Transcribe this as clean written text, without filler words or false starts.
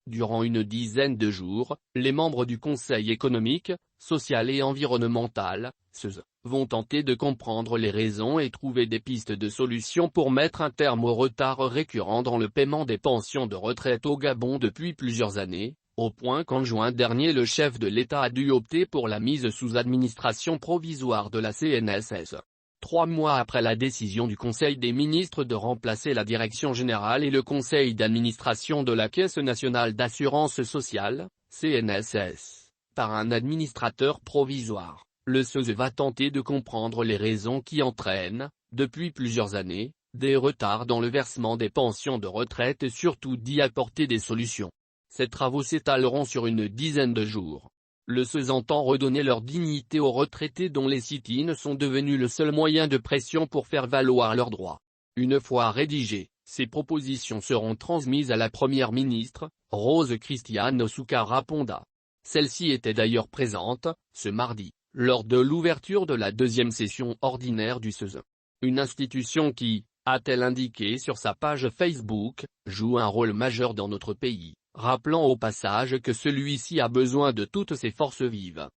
Durant une dizaine de jours, les membres du Conseil économique, social et environnemental, CESE, vont tenter de comprendre les raisons et trouver des pistes de solutions pour mettre un terme au retard récurrent dans le paiement des pensions de retraite au Gabon depuis plusieurs années, au point qu'en juin dernier le chef de l'État a dû opter pour la mise sous administration provisoire de la CNSS. 3 mois après la décision du Conseil des ministres de remplacer la Direction générale et le Conseil d'administration de la Caisse nationale d'assurance sociale, CNSS, par un administrateur provisoire, le CESE va tenter de comprendre les raisons qui entraînent, depuis plusieurs années, des retards dans le versement des pensions de retraite et surtout d'y apporter des solutions. Ces travaux s'étaleront sur une dizaine de jours. Le CESE entend redonner leur dignité aux retraités dont les sit-ins sont devenus le seul moyen de pression pour faire valoir leurs droits. Une fois rédigées, ces propositions seront transmises à la Première ministre, Rose Christiane Soukara-Ponda. Celle-ci était d'ailleurs présente, ce mardi, lors de l'ouverture de la deuxième session ordinaire du CESE. Une institution qui, a-t-elle indiqué sur sa page Facebook, joue un rôle majeur dans notre pays, rappelant au passage que celui-ci a besoin de toutes ses forces vives.